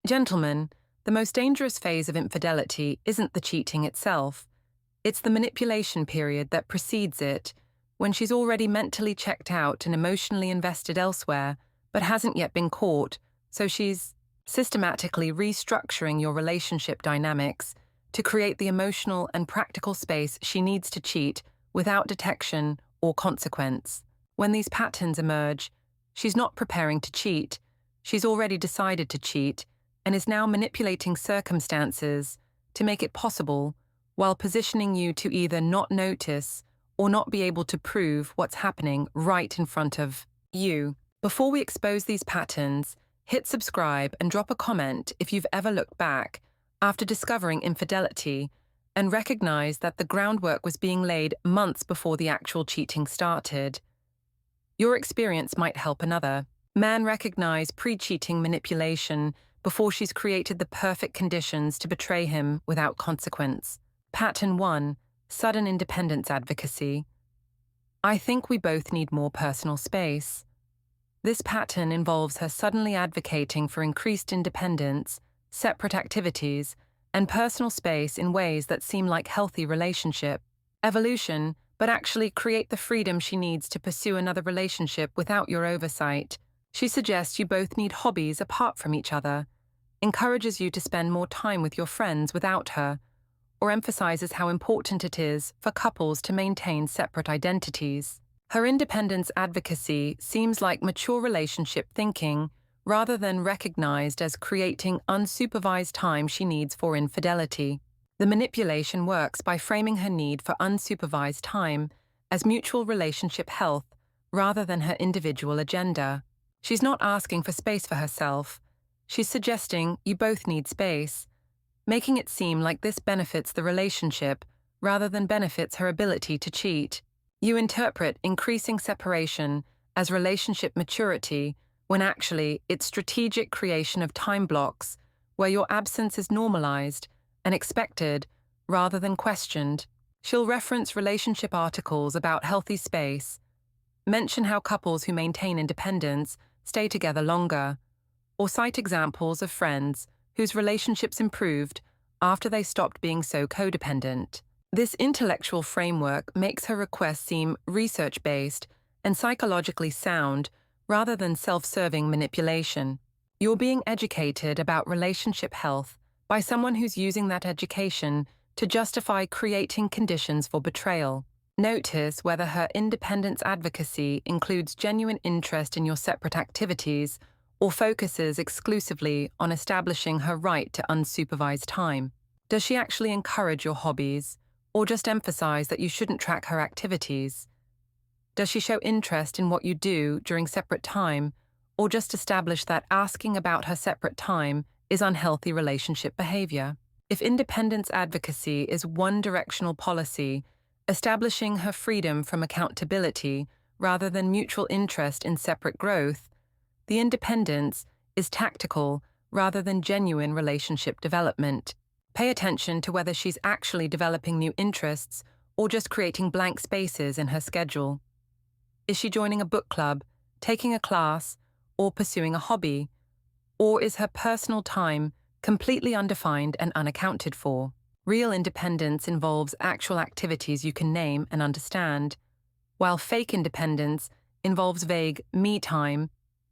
Gentlemen, the most dangerous phase of infidelity isn't the cheating itself. It's the manipulation period that precedes it, when she's already mentally checked out and emotionally invested elsewhere, but hasn't yet been caught, so she's systematically restructuring your relationship dynamics to create the emotional and practical space she needs to cheat without detection or consequence. When these patterns emerge, she's not preparing to cheat, she's already decided to cheat, and is now manipulating circumstances to make it possible, while positioning you to either not notice or not be able to prove what's happening right in front of you. Before we expose these patterns, hit subscribe and drop a comment if you've ever looked back after discovering infidelity and recognize that the groundwork was being laid months before the actual cheating started. Your experience might help another. Man, recognize pre-cheating manipulation before she's created the perfect conditions to betray him without consequence. Pattern 1. Sudden independence advocacy. I think we both need more personal space. This pattern involves her suddenly advocating for increased independence, separate activities, and personal space in ways that seem like healthy relationship evolution, but actually create the freedom she needs to pursue another relationship without your oversight. She suggests you both need hobbies apart from each other, encourages you to spend more time with your friends without her, or emphasizes how important it is for couples to maintain separate identities. Her independence advocacy seems like mature relationship thinking rather than recognized as creating unsupervised time she needs for infidelity. The manipulation works by framing her need for unsupervised time as mutual relationship health rather than her individual agenda. She's not asking for space for herself. She's suggesting you both need space, making it seem like this benefits the relationship rather than benefits her ability to cheat. You interpret increasing separation as relationship maturity when actually it's strategic creation of time blocks where your absence is normalized and expected rather than questioned. She'll reference relationship articles about healthy space, mention how couples who maintain independence stay together longer, or cite examples of friends whose relationships improved after they stopped being so codependent. This intellectual framework makes her request seem research-based and psychologically sound rather than self-serving manipulation. You're being educated about relationship health by someone who's using that education to justify creating conditions for betrayal. Notice whether her independence advocacy includes genuine interest in your separate activities or focuses exclusively on establishing her right to unsupervised time. Does she actually encourage your hobbies, or just emphasize that you shouldn't track her activities? Does she show interest in what you do during separate time, or just establish that asking about her separate time is unhealthy relationship behavior? If independence advocacy is one-directional policy, establishing her freedom from accountability rather than mutual interest in separate growth, the independence is tactical rather than genuine relationship development. Pay attention to whether she's actually developing new interests or just creating blank spaces in her schedule. Is she joining a book club, taking a class, or pursuing a hobby? Or is her personal time completely undefined and unaccounted for? Real independence involves actual activities you can name and understand, while fake independence involves vague me time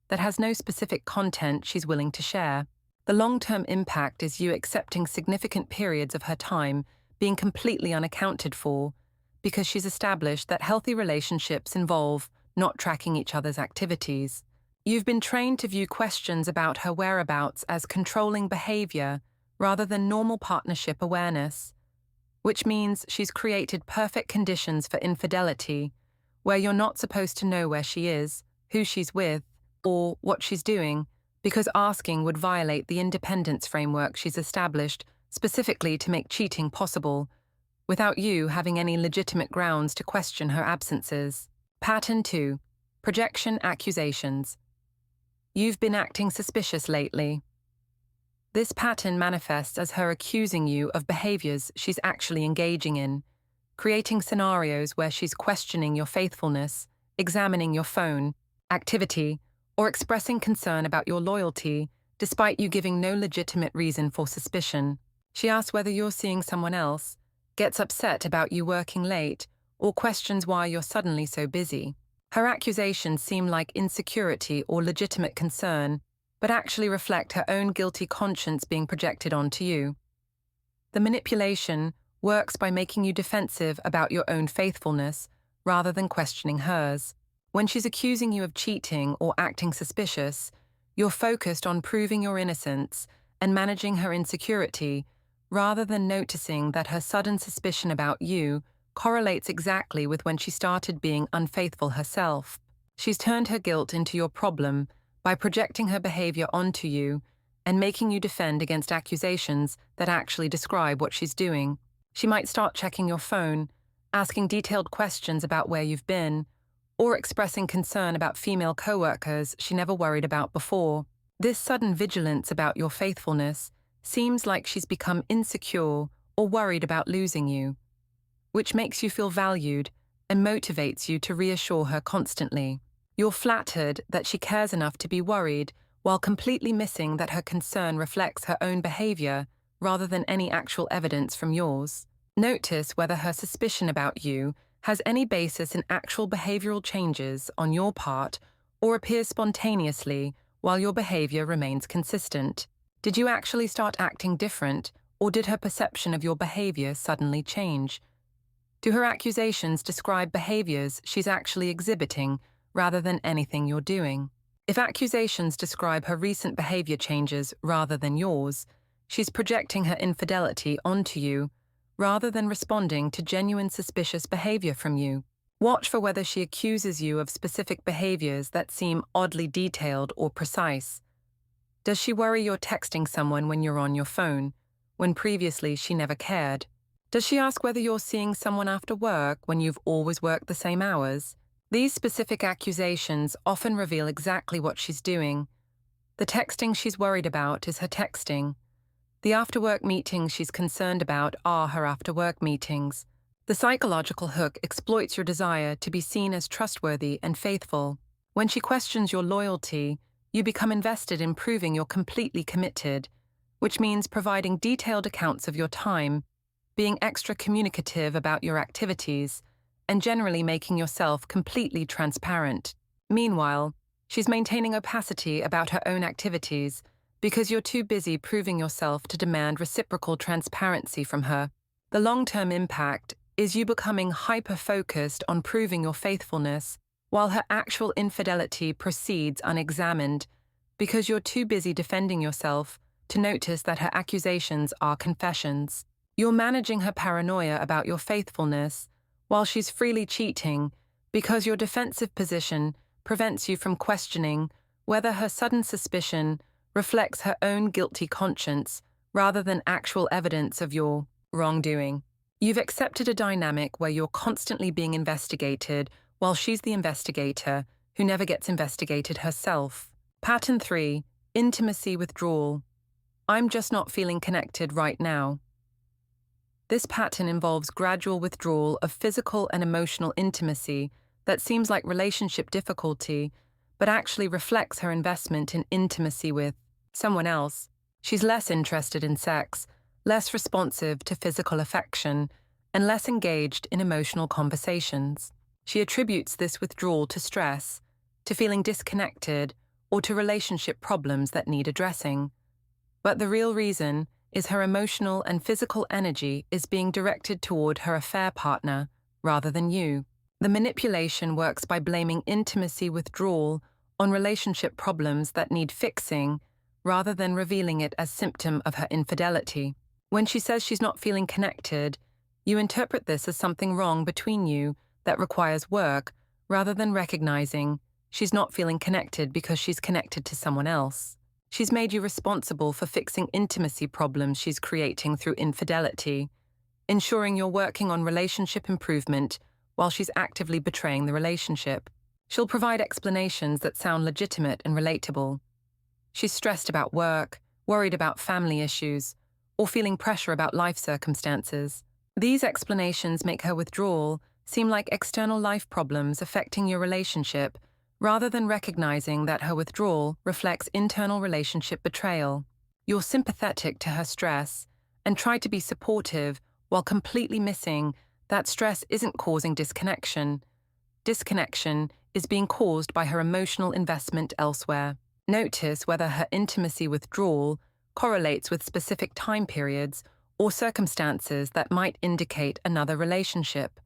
that has no specific content she's willing to share. The long-term impact is you accepting significant periods of her time being completely unaccounted for because she's established that healthy relationships involve not tracking each other's activities. You've been trained to view questions about her whereabouts as controlling behavior rather than normal partnership awareness, which means she's created perfect conditions for infidelity, where you're not supposed to know where she is, who she's with, or what she's doing, because asking would violate the independence framework she's established specifically to make cheating possible, without you having any legitimate grounds to question her absences. Pattern 2. Projection accusations. You've been acting suspicious lately. This pattern manifests as her accusing you of behaviors she's actually engaging in, creating scenarios where she's questioning your faithfulness, examining your phone, activity, or expressing concern about your loyalty despite you giving no legitimate reason for suspicion. She asks whether you're seeing someone else, gets upset about you working late, or questions why you're suddenly so busy. Her accusations seem like insecurity or legitimate concern, but actually reflect her own guilty conscience being projected onto you. The manipulation works by making you defensive about your own faithfulness rather than questioning hers. When she's accusing you of cheating or acting suspicious, you're focused on proving your innocence and managing her insecurity rather than noticing that her sudden suspicion about you correlates exactly with when she started being unfaithful herself. She's turned her guilt into your problem by projecting her behavior onto you and making you defend against accusations that actually describe what she's doing. She might start checking your phone, asking detailed questions about where you've been, or expressing concern about female coworkers she never worried about before. This sudden vigilance about your faithfulness seems like she's become insecure or worried about losing you, which makes you feel valued and motivates you to reassure her constantly. You're flattered that she cares enough to be worried, while completely missing that her concern reflects her own behavior rather than any actual evidence from yours. Notice whether her suspicion about you has any basis in actual behavioral changes on your part or appears spontaneously while your behavior remains consistent. Did you actually start acting different, or did her perception of your behavior suddenly change? Do her accusations describe behaviors she's actually exhibiting rather than anything you're doing? If accusations describe her recent behavior changes rather than yours, she's projecting her infidelity onto you rather than responding to genuine suspicious behavior from you. Watch for whether she accuses you of specific behaviors that seem oddly detailed or precise. Does she worry you're texting someone when you're on your phone, when previously she never cared? Does she ask whether you're seeing someone after work when you've always worked the same hours? These specific accusations often reveal exactly what she's doing. The texting she's worried about is her texting. The after-work meetings she's concerned about are her after-work meetings. The psychological hook exploits your desire to be seen as trustworthy and faithful. When she questions your loyalty, you become invested in proving you're completely committed, which means providing detailed accounts of your time, being extra communicative about your activities, and generally making yourself completely transparent. Meanwhile, she's maintaining opacity about her own activities because you're too busy proving yourself to demand reciprocal transparency from her. The long-term impact is you becoming hyper-focused on proving your faithfulness, while her actual infidelity proceeds unexamined because you're too busy defending yourself to notice that her accusations are confessions. You're managing her paranoia about your faithfulness while she's freely cheating because your defensive position prevents you from questioning whether her sudden suspicion reflects her own guilty conscience rather than actual evidence of your wrongdoing. You've accepted a dynamic where you're constantly being investigated while she's the investigator who never gets investigated herself. Pattern 3, intimacy withdrawal. I'm just not feeling connected right now. This pattern involves gradual withdrawal of physical and emotional intimacy that seems like relationship difficulty, but actually reflects her investment in intimacy with someone else. She's less interested in sex, less responsive to physical affection, and less engaged in emotional conversations. She attributes this withdrawal to stress, to feeling disconnected, or to relationship problems that need addressing. But the real reason is her emotional and physical energy is being directed toward her affair partner rather than you. The manipulation works by blaming intimacy withdrawal on relationship problems that need fixing rather than revealing it as symptom of her infidelity. When she says she's not feeling connected, you interpret this as something wrong between you that requires work rather than recognizing she's not feeling connected because she's connected to someone else. She's made you responsible for fixing intimacy problems she's creating through infidelity, ensuring you're working on relationship improvement while she's actively betraying the relationship. She'll provide explanations that sound legitimate and relatable. She's stressed about work, worried about family issues, or feeling pressure about life circumstances. These explanations make her withdrawal seem like external life problems affecting your relationship rather than recognizing that her withdrawal reflects internal relationship betrayal. You're sympathetic to her stress and try to be supportive while completely missing that stress isn't causing disconnection. Disconnection is being caused by her emotional investment elsewhere. Notice whether her intimacy withdrawal correlates with specific time periods or circumstances that might indicate another relationship.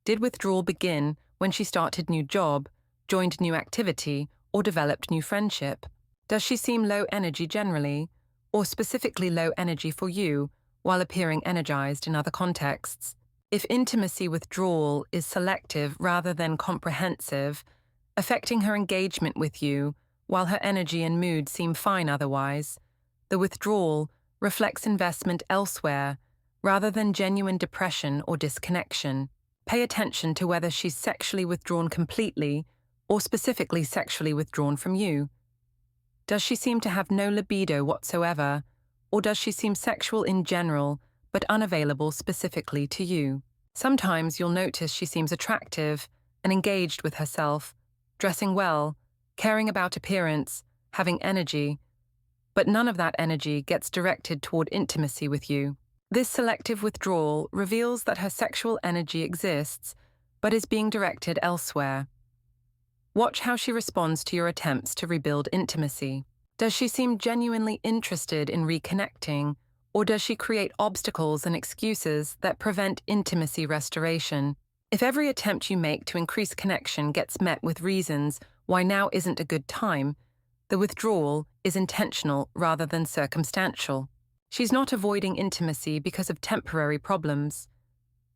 Did withdrawal begin when she started new job, joined new activity, or developed new friendship? Does she seem low energy generally, or specifically low energy for you, while appearing energized in other contexts? If intimacy withdrawal is selective rather than comprehensive, affecting her engagement with you, while her energy and mood seem fine otherwise, the withdrawal reflects investment elsewhere rather than genuine depression or disconnection. Pay attention to whether she's sexually withdrawn completely or specifically sexually withdrawn from you. Does she seem to have no libido whatsoever, or does she seem sexual in general but unavailable specifically to you? Sometimes you'll notice she seems attractive and engaged with herself, dressing well, caring about appearance, having energy, but none of that energy gets directed toward intimacy with you. This selective withdrawal reveals that her sexual energy exists, but is being directed elsewhere. Watch how she responds to your attempts to rebuild intimacy. Does she seem genuinely interested in reconnecting, or does she create obstacles and excuses that prevent intimacy restoration? If every attempt you make to increase connection gets met with reasons why now isn't a good time, the withdrawal is intentional rather than circumstantial. She's not avoiding intimacy because of temporary problems.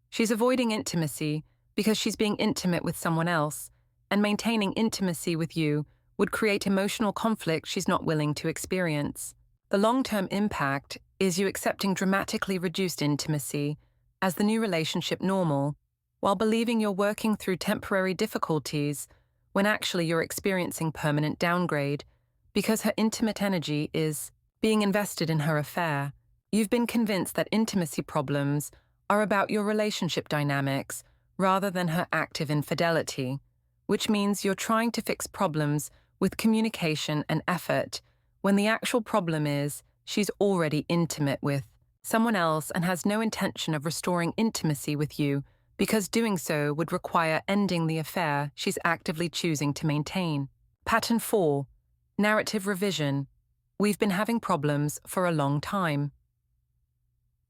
She's avoiding intimacy because she's being intimate with someone else, and maintaining intimacy with you would create emotional conflict she's not willing to experience. The long-term impact is you accepting dramatically reduced intimacy as the new relationship normal, while believing you're working through temporary difficulties when actually you're experiencing permanent downgrade because her intimate energy is being invested in her affair. You've been convinced that intimacy problems are about your relationship dynamics rather than her active infidelity, which means you're trying to fix problems with communication and effort when the actual problem is she's already intimate with someone else and has no intention of restoring intimacy with you because doing so would require ending the affair she's actively choosing to maintain. Pattern 4. Narrative revision. We've been having problems for a long time.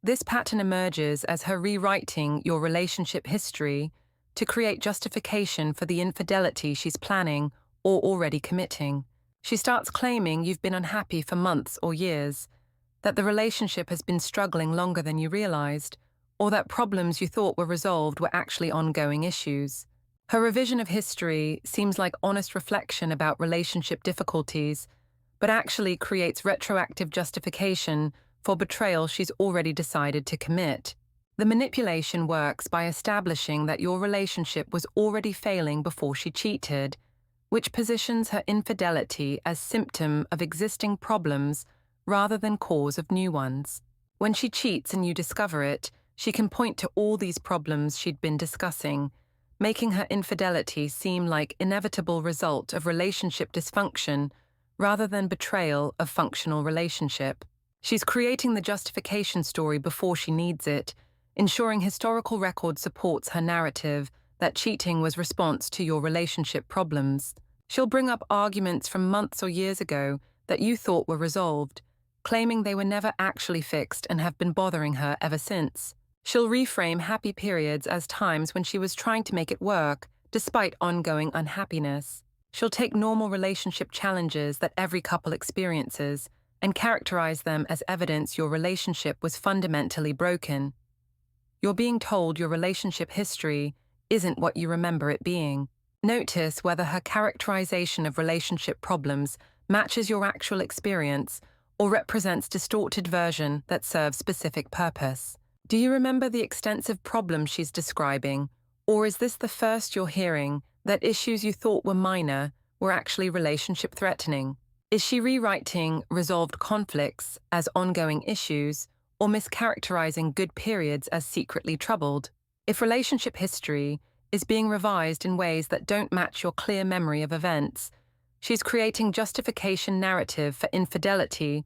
This pattern emerges as her rewriting your relationship history to create justification for the infidelity she's planning or already committing. She starts claiming you've been unhappy for months or years, that the relationship has been struggling longer than you realized, or that problems you thought were resolved were actually ongoing issues. Her revision of history seems like honest reflection about relationship difficulties, but actually creates retroactive justification for betrayal she's already decided to commit. The manipulation works by establishing that your relationship was already failing before she cheated, which positions her infidelity as symptom of existing problems rather than cause of new ones. When she cheats and you discover it, she can point to all these problems she'd been discussing, making her infidelity seem like inevitable result of relationship dysfunction rather than betrayal of functional relationship. She's creating the justification story before she needs it, ensuring historical record supports her narrative that cheating was response to your relationship problems. She'll bring up arguments from months or years ago that you thought were resolved, claiming they were never actually fixed and have been bothering her ever since. She'll reframe happy periods as times when she was trying to make it work, despite ongoing unhappiness. She'll take normal relationship challenges that every couple experiences and characterize them as evidence your relationship was fundamentally broken. You're being told your relationship history isn't what you remember it being. Notice whether her characterization of relationship problems matches your actual experience or represents distorted version that serves specific purpose. Do you remember the extensive problem she's describing, or is this the first you're hearing that issues you thought were minor were actually relationship threatening? Is she rewriting resolved conflicts as ongoing issues or mischaracterizing good periods as secretly troubled? If relationship history is being revised in ways that don't match your clear memory of events. She's creating justification narrative for infidelity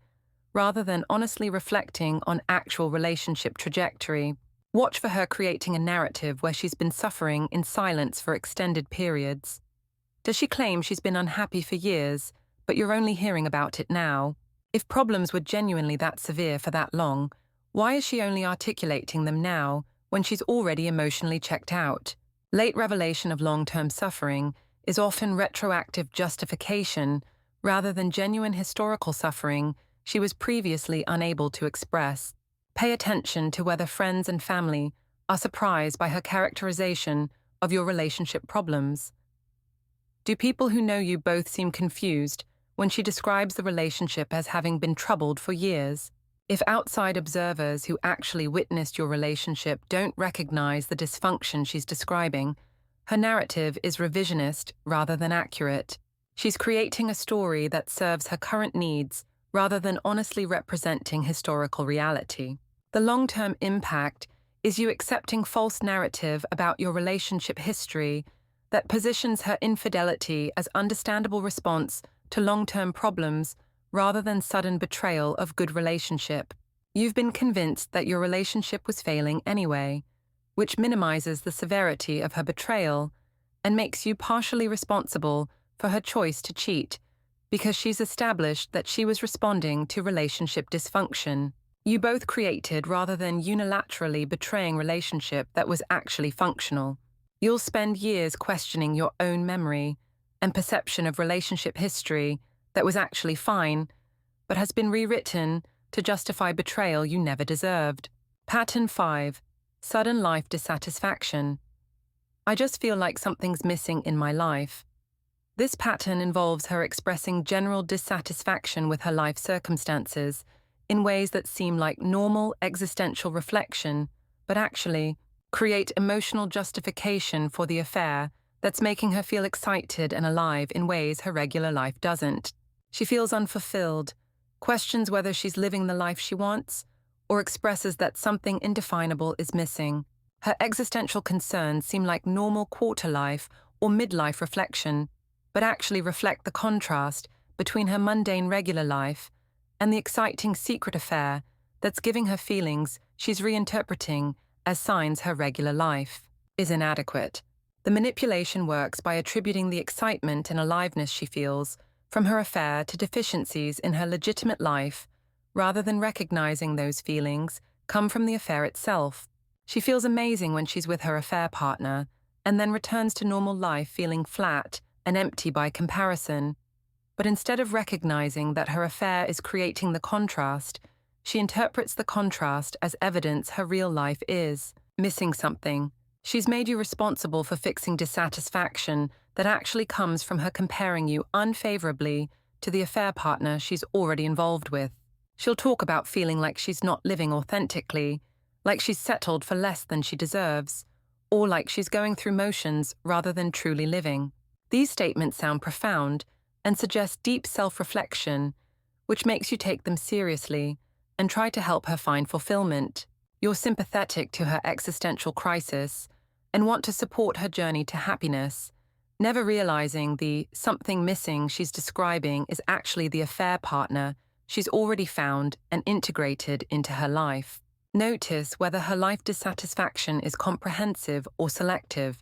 rather than honestly reflecting on actual relationship trajectory. Watch for her creating a narrative where she's been suffering in silence for extended periods. Does she claim she's been unhappy for years, but you're only hearing about it now? If problems were genuinely that severe for that long, why is she only articulating them now when she's already emotionally checked out? Late revelation of long-term suffering is often retroactive justification rather than genuine historical suffering she was previously unable to express. Pay attention to whether friends and family are surprised by her characterization of your relationship problems. Do people who know you both seem confused when she describes the relationship as having been troubled for years? If outside observers who actually witnessed your relationship don't recognize the dysfunction she's describing, her narrative is revisionist rather than accurate. She's creating a story that serves her current needs rather than honestly representing historical reality. The long-term impact is you accepting false narrative about your relationship history that positions her infidelity as understandable response to long-term problems rather than sudden betrayal of good relationship. You've been convinced that your relationship was failing anyway, which minimizes the severity of her betrayal and makes you partially responsible for her choice to cheat, because she's established that she was responding to relationship dysfunction. You both created rather than unilaterally betraying relationship that was actually functional. You'll spend years questioning your own memory and perception of relationship history that was actually fine, but has been rewritten to justify betrayal you never deserved. Pattern 5. Sudden life dissatisfaction. I just feel like something's missing in my life. This pattern involves her expressing general dissatisfaction with her life circumstances in ways that seem like normal existential reflection, but actually create emotional justification for the affair that's making her feel excited and alive in ways her regular life doesn't. She feels unfulfilled, questions whether she's living the life she wants, or expresses that something indefinable is missing. Her existential concerns seem like normal quarter life or midlife reflection, but actually reflect the contrast between her mundane regular life and the exciting secret affair that's giving her feelings she's reinterpreting as signs her regular life is inadequate. The manipulation works by attributing the excitement and aliveness she feels from her affair to deficiencies in her legitimate life, rather than recognizing those feelings come from the affair itself. She feels amazing when she's with her affair partner, and then returns to normal life feeling flat and empty by comparison. But instead of recognizing that her affair is creating the contrast, she interprets the contrast as evidence her real life is missing something. She's made you responsible for fixing dissatisfaction that actually comes from her comparing you unfavorably to the affair partner she's already involved with. She'll talk about feeling like she's not living authentically, like she's settled for less than she deserves, or like she's going through motions rather than truly living. These statements sound profound and suggest deep self-reflection, which makes you take them seriously and try to help her find fulfillment. You're sympathetic to her existential crisis and want to support her journey to happiness, never realizing the something missing she's describing is actually the affair partner she's already found and integrated into her life. Notice whether her life dissatisfaction is comprehensive or selective,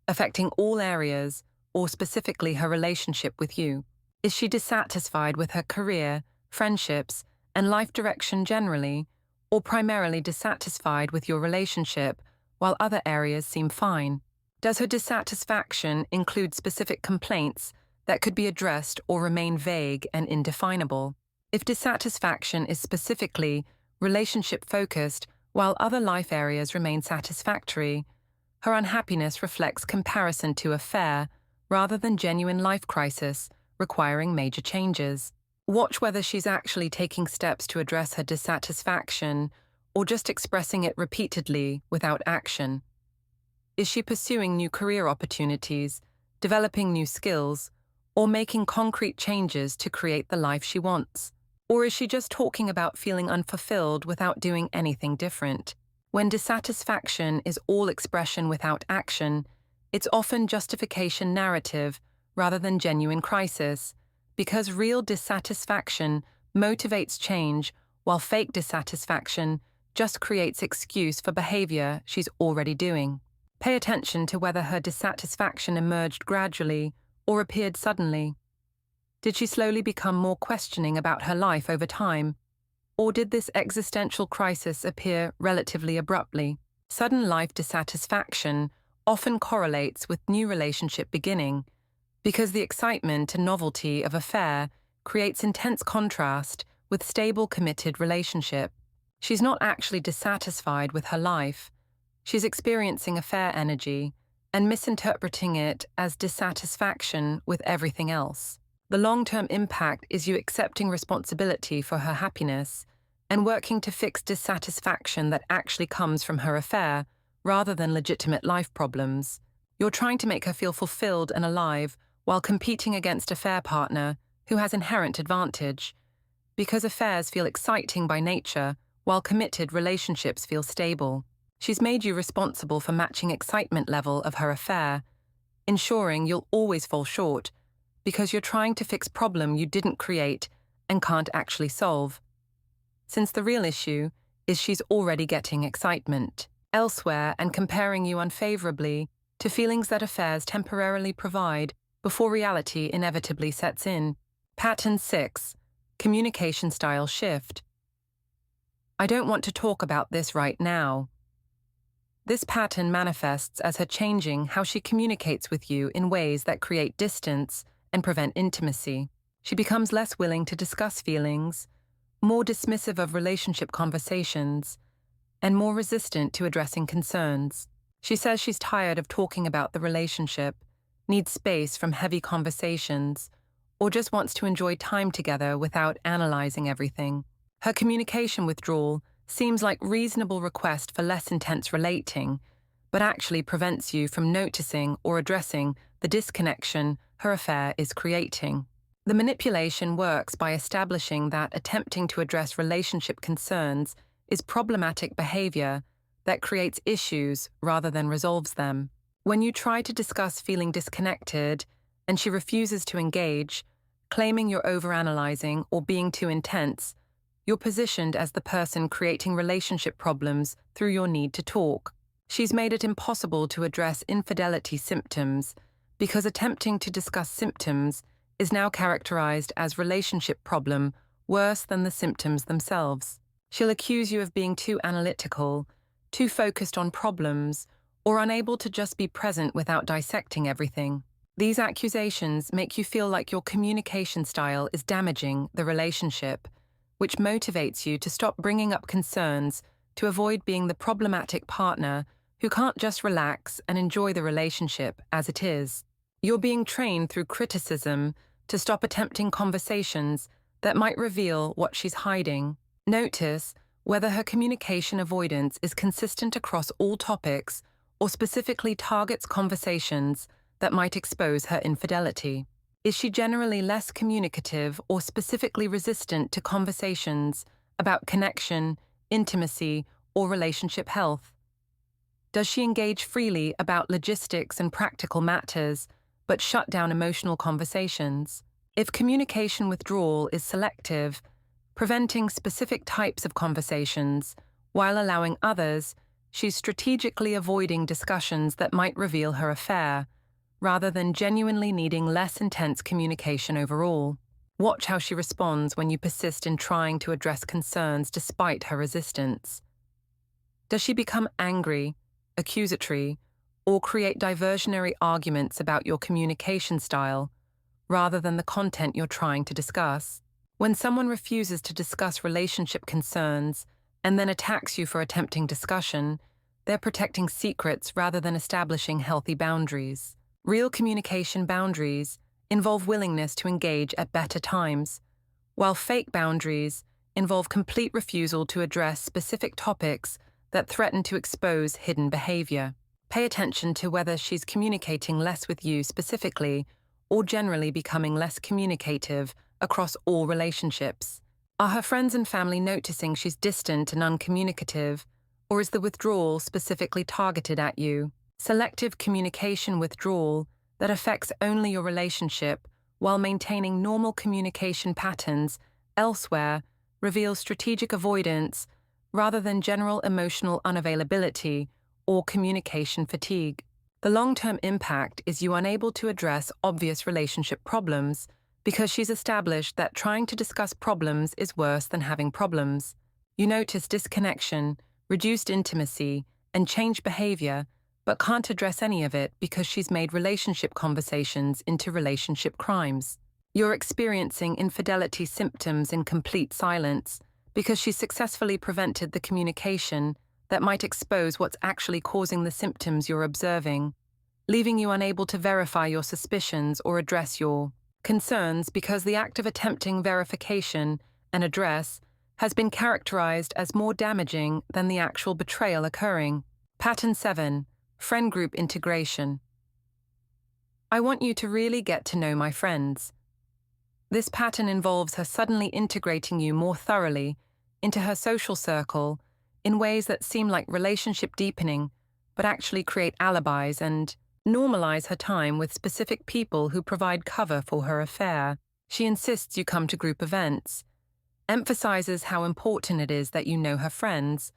affecting all areas or specifically her relationship with you. Is she dissatisfied with her career, friendships, and life direction generally, or primarily dissatisfied with your relationship while other areas seem fine? Does her dissatisfaction include specific complaints that could be addressed or remain vague and indefinable? If dissatisfaction is specifically relationship-focused while other life areas remain satisfactory, her unhappiness reflects comparison to affair rather than genuine life crisis requiring major changes. Watch whether she's actually taking steps to address her dissatisfaction or just expressing it repeatedly without action. Is she pursuing new career opportunities, developing new skills, or making concrete changes to create the life she wants? Or is she just talking about feeling unfulfilled without doing anything different? When dissatisfaction is all expression without action, It's often justification narrative rather than genuine crisis, because real dissatisfaction motivates change while fake dissatisfaction just creates excuse for behavior she's already doing. Pay attention to whether her dissatisfaction emerged gradually or appeared suddenly. Did she slowly become more questioning about her life over time? Or did this existential crisis appear relatively abruptly? Sudden life dissatisfaction often correlates with new relationship beginning, because the excitement and novelty of affair creates intense contrast with stable, committed relationship. She's not actually dissatisfied with her life. She's experiencing affair energy and misinterpreting it as dissatisfaction with everything else. The long-term impact is you accepting responsibility for her happiness and working to fix dissatisfaction that actually comes from her affair rather than legitimate life problems. You're trying to make her feel fulfilled and alive while competing against a affair partner who has inherent advantage, because affairs feel exciting by nature while committed relationships feel stable. She's made you responsible for matching excitement level of her affair, ensuring you'll always fall short because you're trying to fix problem you didn't create and can't actually solve. Since the real issue is she's already getting excitement elsewhere and comparing you unfavorably to feelings that affairs temporarily provide before reality inevitably sets in. Pattern 6. Communication style shift. I don't want to talk about this right now. This pattern manifests as her changing how she communicates with you in ways that create distance and prevent intimacy. She becomes less willing to discuss feelings, more dismissive of relationship conversations, and more resistant to addressing concerns. She says she's tired of talking about the relationship, needs space from heavy conversations, or just wants to enjoy time together without analyzing everything. Her communication withdrawal seems like reasonable request for less intense relating, but actually prevents you from noticing or addressing the disconnection her affair is creating. The manipulation works by establishing that attempting to address relationship concerns is problematic behavior that creates issues rather than resolves them. When you try to discuss feeling disconnected and she refuses to engage, claiming you're overanalyzing or being too intense, you're positioned as the person creating relationship problems through your need to talk. She's made it impossible to address infidelity symptoms because attempting to discuss symptoms is now characterized as relationship problem worse than the symptoms themselves. She'll accuse you of being too analytical, too focused on problems, or unable to just be present without dissecting everything. These accusations make you feel like your communication style is damaging the relationship, which motivates you to stop bringing up concerns to avoid being the problematic partner who can't just relax and enjoy the relationship as it is. You're being trained through criticism to stop attempting conversations that might reveal what she's hiding. Notice whether her communication avoidance is consistent across all topics or specifically targets conversations that might expose her infidelity. Is she generally less communicative or specifically resistant to conversations about connection, intimacy, or relationship health? Does she engage freely about logistics and practical matters, but shut down emotional conversations? If communication withdrawal is selective, preventing specific types of conversations while allowing others, she's strategically avoiding discussions that might reveal her affair, rather than genuinely needing less intense communication overall. Watch how she responds when you persist in trying to address concerns despite her resistance. Does she become angry, accusatory, or create diversionary arguments about your communication style, rather than the content you're trying to discuss? When someone refuses to discuss relationship concerns and then attacks you for attempting discussion, they're protecting secrets rather than establishing healthy boundaries. Real communication boundaries involve willingness to engage at better times, while fake boundaries involve complete refusal to address specific topics that threaten to expose hidden behavior. Pay attention to whether she's communicating less with you specifically or generally becoming less communicative across all relationships. Are her friends and family noticing she's distant and uncommunicative, or is the withdrawal specifically targeted at you? selective communication withdrawal that affects only your relationship while maintaining normal communication patterns elsewhere reveals strategic avoidance rather than general emotional unavailability or communication fatigue. The long-term impact is you unable to address obvious relationship problems because she's established that trying to discuss problems is worse than having problems. You notice disconnection, reduced intimacy, and changed behavior, but can't address any of it because she's made relationship conversations into relationship crimes. You're experiencing infidelity symptoms in complete silence because she's successfully prevented the communication that might expose what's actually causing the symptoms you're observing, leaving you unable to verify your suspicions or address your concerns because the act of attempting verification and address has been characterized as more damaging than the actual betrayal occurring. Pattern 7. Friend group integration. I want you to really get to know my friends. This pattern involves her suddenly integrating you more thoroughly into her social circle in ways that seem like relationship deepening, but actually create alibis and normalize her time with specific people who provide cover for her affair. She insists you come to group events, emphasizes how important it is that you know her friends,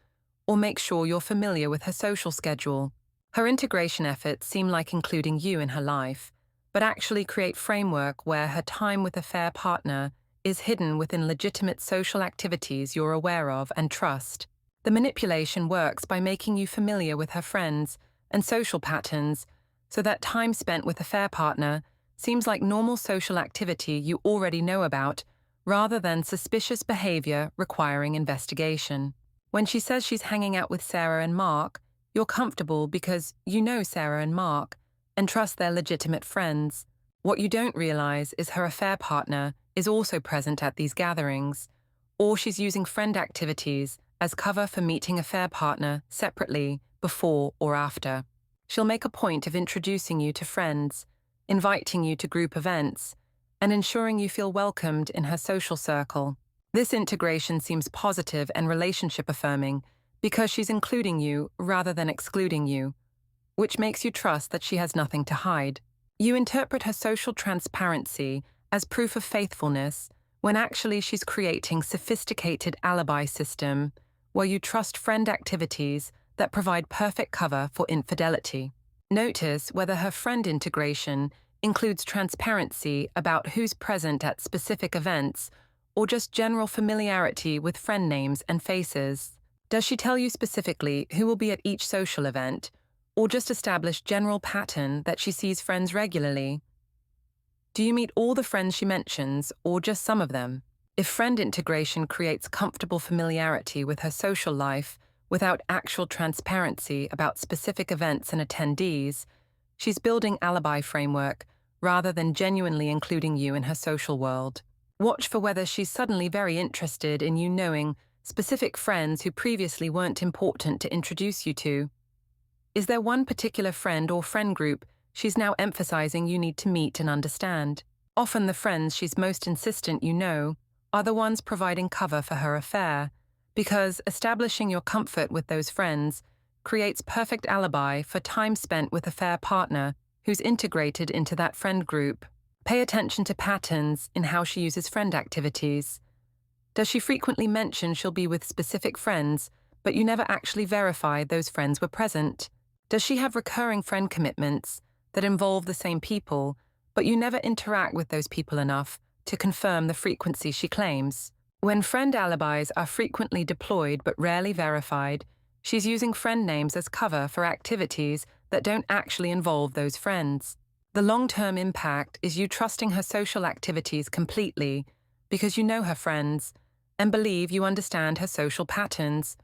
or make sure you're familiar with her social schedule. Her integration efforts seem like including you in her life, but actually create framework where her time with affair partner is hidden within legitimate social activities you're aware of and trust. The manipulation works by making you familiar with her friends and social patterns so that time spent with affair partner seems like normal social activity you already know about rather than suspicious behavior requiring investigation. When she says she's hanging out with Sarah and Mark, you're comfortable because you know Sarah and Mark and trust they're legitimate friends. What you don't realize is her affair partner is also present at these gatherings, or she's using friend activities as cover for meeting affair partner separately before or after. She'll make a point of introducing you to friends, inviting you to group events, and ensuring you feel welcomed in her social circle. This integration seems positive and relationship affirming because she's including you rather than excluding you, which makes you trust that she has nothing to hide. You interpret her social transparency as proof of faithfulness when actually she's creating sophisticated alibi system where you trust friend activities that provide perfect cover for infidelity. Notice whether her friend integration includes transparency about who's present at specific events or just general familiarity with friend names and faces. Does she tell you specifically who will be at each social event, or just establish general pattern that she sees friends regularly? Do you meet all the friends she mentions, or just some of them? If friend integration creates comfortable familiarity with her social life without actual transparency about specific events and attendees, she's building alibi framework rather than genuinely including you in her social world. Watch for whether she's suddenly very interested in you knowing specific friends who previously weren't important to introduce you to. Is there one particular friend or friend group she's now emphasizing you need to meet and understand? Often the friends she's most insistent you know are the ones providing cover for her affair, because establishing your comfort with those friends creates perfect alibi for time spent with affair partner who's integrated into that friend group. Pay attention to patterns in how she uses friend activities. Does she frequently mention she'll be with specific friends, but you never actually verify those friends were present? Does she have recurring friend commitments that involve the same people, but you never interact with those people enough to confirm the frequency she claims? When friend alibis are frequently deployed but rarely verified, she's using friend names as cover for activities that don't actually involve those friends. The long-term impact is you trusting her social activities completely because you know her friends and believe you understand her social patterns,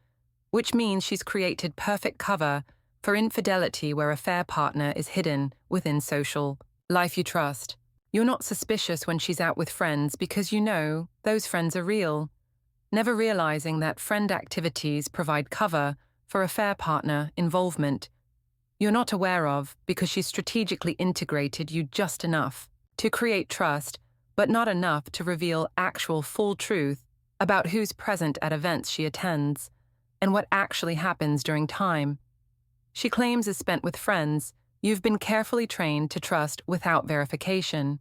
which means she's created perfect cover for infidelity where affair partner is hidden within social life you trust. You're not suspicious when she's out with friends because you know those friends are real, never realizing that friend activities provide cover for affair partner involvement you're not aware of because she's strategically integrated you just enough to create trust, but not enough to reveal actual full truth about who's present at events she attends and what actually happens during time. she claims is spent with friends you've been carefully trained to trust without verification.